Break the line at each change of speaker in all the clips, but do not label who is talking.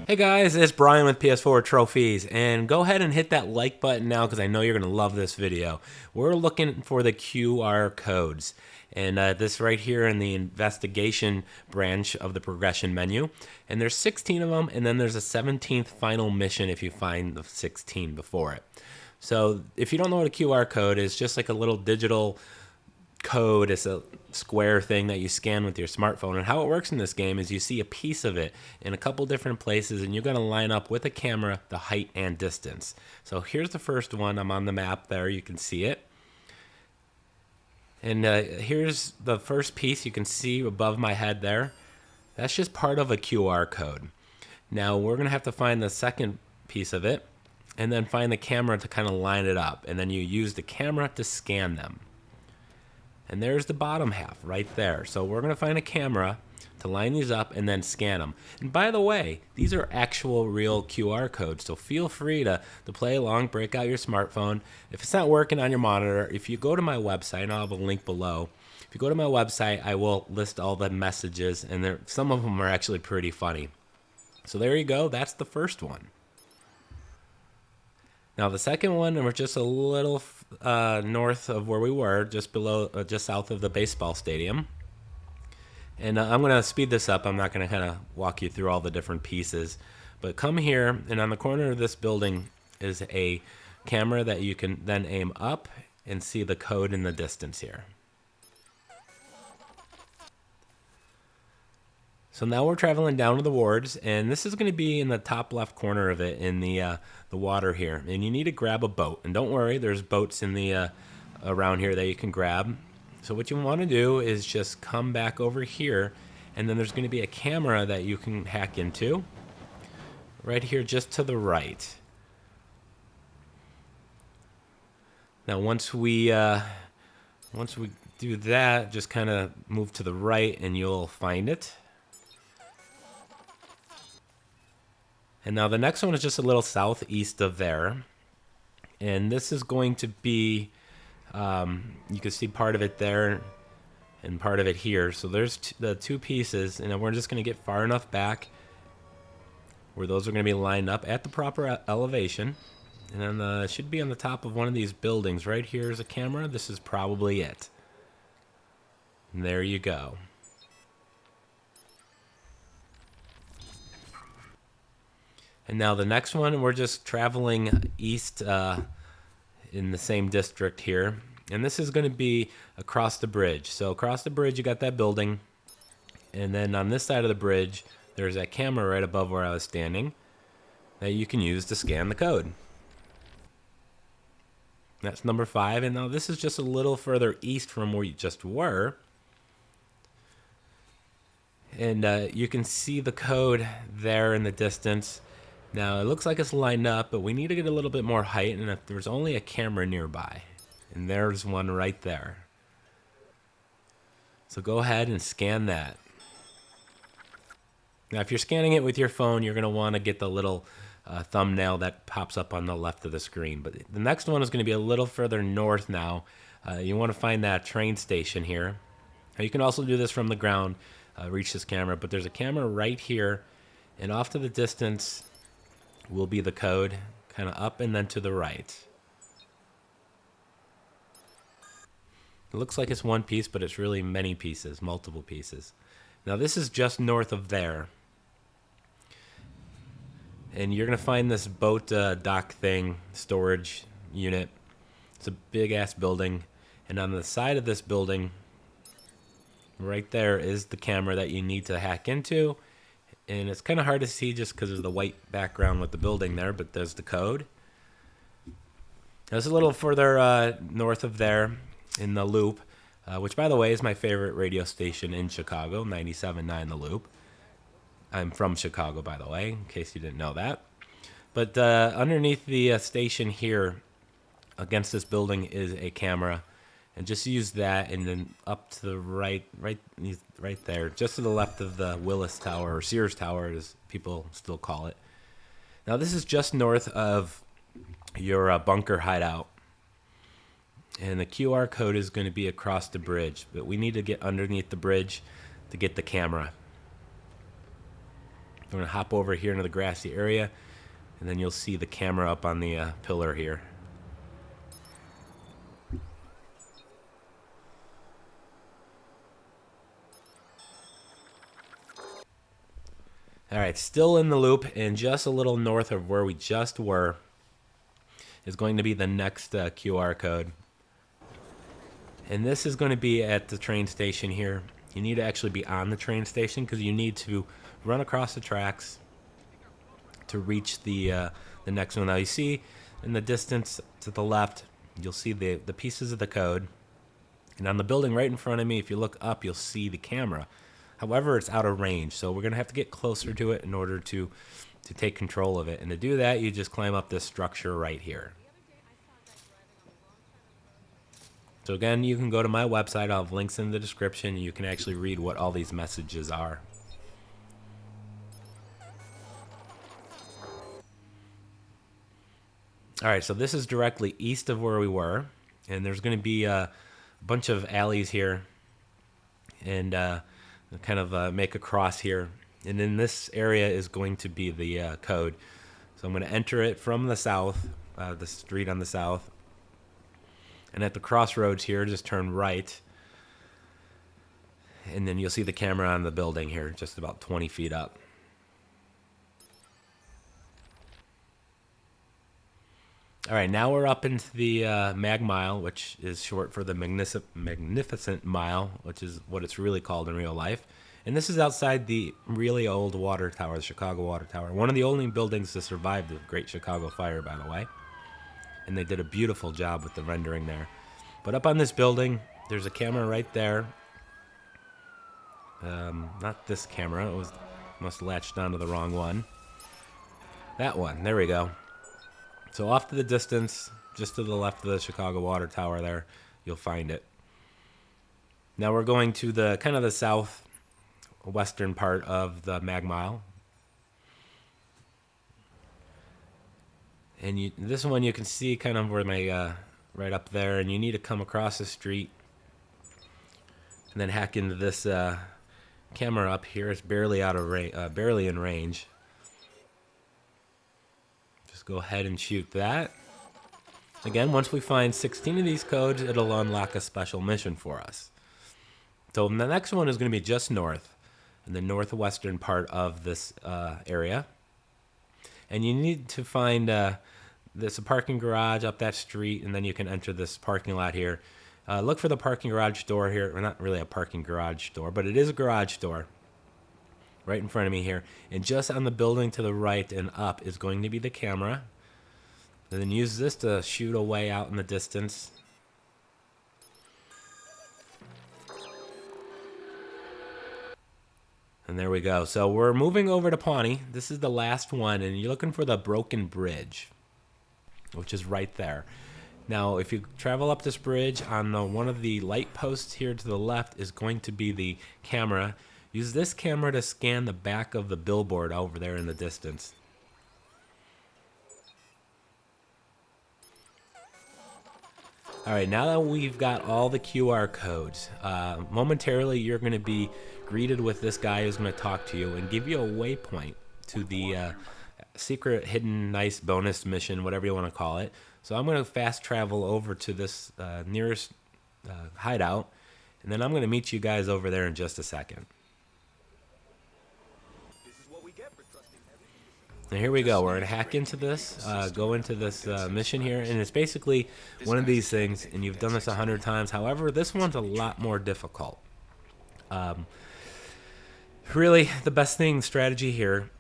Hey guys, it's Brian with PS4 Trophies, and go ahead and hit that like button now because I know you're going to love this video. We're looking for the QR codes, and this right here in the investigation branch of the progression menu, and there's 16 of them, and then there's a 17th final mission if you find the 16 before it. So if you don't know what a QR code is, just like a little digital code. It's a square thing that you scan with your smartphone. And how it works in this game is you see a piece of it in a couple different places, and you're going to line up with a camera the height and distance. So here's the first one. I'm on the map there. You can see it. And here's the first piece you can see above my head there. That's just part of a QR code. Now we're going to have to find the second piece of it and then find the camera to kind of line it up. And then you use the camera to scan them. And there's the bottom half right there. So we're going to find a camera to line these up and then scan them. And by the way, these are actual real QR codes. So feel free to play along, break out your smartphone. If it's not working on your monitor, if you go to my website, and I'll have a link below. If you go to my website, I will list all the messages, and some of them are actually pretty funny. So there you go. That's the first one. Now the second one, and we're just a little north of where we were, just south of the baseball stadium. And I'm going to speed this up. I'm not going to kind of walk you through all the different pieces. But come here, and on the corner of this building is a camera that you can then aim up and see the code in the distance here. So now we're traveling down to the wards, and this is going to be in the top left corner of it in the water here. And you need to grab a boat. And don't worry, there's boats in the around here that you can grab. So what you want to do is just come back over here, and then there's going to be a camera that you can hack into right here just to the right. Now once we do that, just kind of move to the right and you'll find it. And now the next one is just a little southeast of there. And this is going to be, you can see part of it there and part of it here. So there's the two pieces, and we're just going to get far enough back where those are going to be lined up at the proper elevation. And then it should be on the top of one of these buildings. Right here is a camera. This is probably it. And there you go. And now the next one, we're just traveling east in the same district here. And this is going to be across the bridge. So across the bridge, you got that building. And then on this side of the bridge, there's that camera right above where I was standing that you can use to scan the code. That's number 5. And now this is just a little further east from where you just were. And you can see the code there in the distance. Now, it looks like it's lined up, but we need to get a little bit more height, and if there's only a camera nearby. And there's one right there. So go ahead and scan that. Now, if you're scanning it with your phone, you're going to want to get the little thumbnail that pops up on the left of the screen. But the next one is going to be a little further north now. You want to find that train station here. Now, you can also do this from the ground, reach this camera, but there's a camera right here, and off to the distance will be the code, kind of up and then to the right. It looks like it's one piece, but it's really many pieces, multiple pieces. Now this is just north of there. And you're going to find this boat dock thing, storage unit. It's a big ass building. And on the side of this building, right there is the camera that you need to hack into. And it's kind of hard to see just because of the white background with the building there, but there's the code. There's a little further north of there in the Loop, which, by the way, is my favorite radio station in Chicago, 97.9 The Loop. I'm from Chicago, by the way, in case you didn't know that. But underneath the station here, against this building, is a camera. And just use that, and then up to the right there, just to the left of the Willis Tower, or Sears Tower, as people still call it. Now, this is just north of your bunker hideout. And the QR code is going to be across the bridge, but we need to get underneath the bridge to get the camera. I'm going to hop over here into the grassy area, and then you'll see the camera up on the pillar here. Alright, still in the loop, and just a little north of where we just were is going to be the next QR code. And this is going to be at the train station here. You need to actually be on the train station because you need to run across the tracks to reach the next one. Now you see in the distance to the left, you'll see the pieces of the code. And on the building right in front of me, if you look up, you'll see the camera. However, it's out of range, so we're going to have to get closer to it in order to take control of it. And to do that, you just climb up this structure right here. So again, you can go to my website. I'll have links in the description. You can actually read what all these messages are. Alright, so this is directly east of where we were. And there's going to be a bunch of alleys here. And kind of make a cross here. And in this area is going to be the code. So I'm going to enter it from the south, the street on the south. And at the crossroads here, just turn right. And then you'll see the camera on the building here, just about 20 feet up. All right, now we're up into the Mag Mile, which is short for the Magnificent Mile, which is what it's really called in real life. And this is outside the really old water tower, the Chicago Water Tower. One of the only buildings to survive the Great Chicago Fire, by the way. And they did a beautiful job with the rendering there. But up on this building, there's a camera right there. Not this camera. It must have latched onto the wrong one. That one. There we go. So off to the distance, just to the left of the Chicago Water Tower there, you'll find it. Now we're going to the kind of the southwestern part of the Mag Mile. And this one you can see kind of where my right up there, and you need to come across the street and then hack into this camera up here. It's barely out of barely in range. Just go ahead and shoot that. Again, once we find 16 of these codes, it'll unlock a special mission for us. So the next one is going to be just north, in the northwestern part of this area. And you need to find there's a parking garage up that street, and then you can enter this parking lot here. Look for the parking garage door here. Well, not really a parking garage door, but it is a garage door right in front of me here. And just on the building to the right and up is going to be the camera. And then use this to shoot away out in the distance. And there we go. So we're moving over to Pawnee. This is the last one, and you're looking for the broken bridge, which is right there. Now, if you travel up this bridge, on one of the light posts here to the left is going to be the camera. Use this camera to scan the back of the billboard over there in the distance. All right, now that we've got all the QR codes, momentarily you're going to be greeted with this guy who's going to talk to you and give you a waypoint to the secret, hidden, nice bonus mission, whatever you want to call it. So I'm going to fast travel over to this nearest hideout, and then I'm going to meet you guys over there in just a second. And here we go. We're going to hack into this, go into this mission here, and it's basically one of these things, and you've done this 100 times. However, this one's a lot more difficult. Really, the best strategy here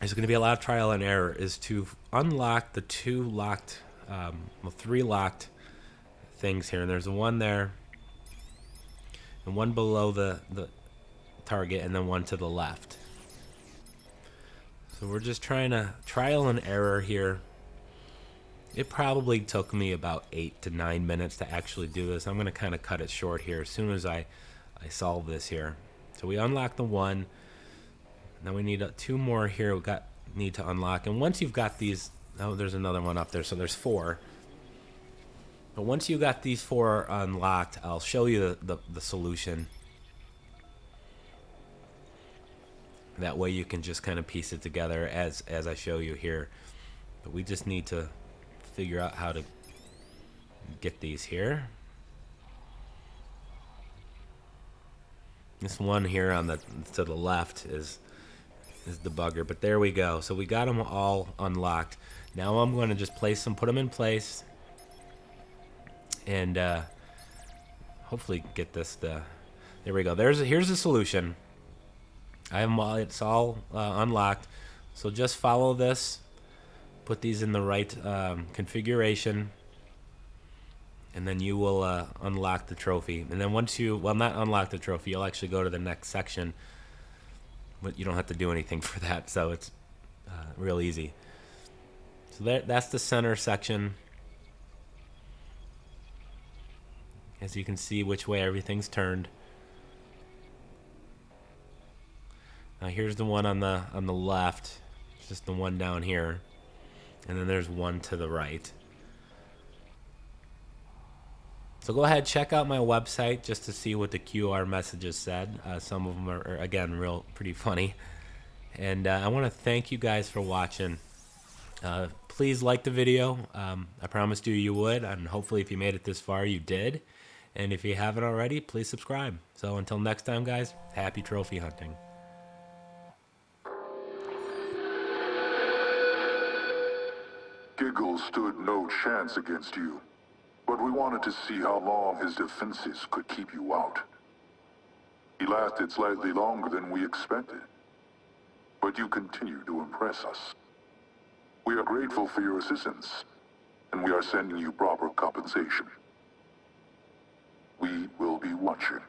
is going to be a lot of trial and error, is to unlock the three locked things here. And there's one there, and one below the target, and then one to the left. So we're just trying to trial and error here. It probably took me about 8 to 9 minutes to actually do this. I'm going to kind of cut it short here as soon as I solve this here. So we unlock the one. Now we need 2 more here. Need to unlock. And once you've got these, oh, there's another one up there. So there's 4. But once you got these 4 unlocked, I'll show you the solution. That way you can just kind of piece it together as I show you here. But we just need to figure out how to get these here. This one here on the to the left is the bugger, but there we go. So we got them all unlocked. Now I'm going to just place them, put them in place, and hopefully get this. There we go. Here's the solution. It's all unlocked. So just follow this. Put these in the right configuration, and then you will unlock the trophy. And then once you, well, not unlock the trophy, you'll actually go to the next section. But you don't have to do anything for that, so it's real easy. So that's the center section. As you can see which way everything's turned. Now here's the one on the left. It's just the one down here. And then there's one to the right. So go ahead, check out my website just to see what the QR messages said. Some of them are again, pretty funny. And I want to thank you guys for watching. Please like the video. I promised you would, and hopefully if you made it this far, you did. And if you haven't already, please subscribe. So until next time, guys, happy trophy hunting.
Giggle stood no chance against you. But we wanted to see how long his defenses could keep you out. He lasted slightly longer than we expected. But you continue to impress us. We are grateful for your assistance, and we are sending you proper compensation. We will be watching.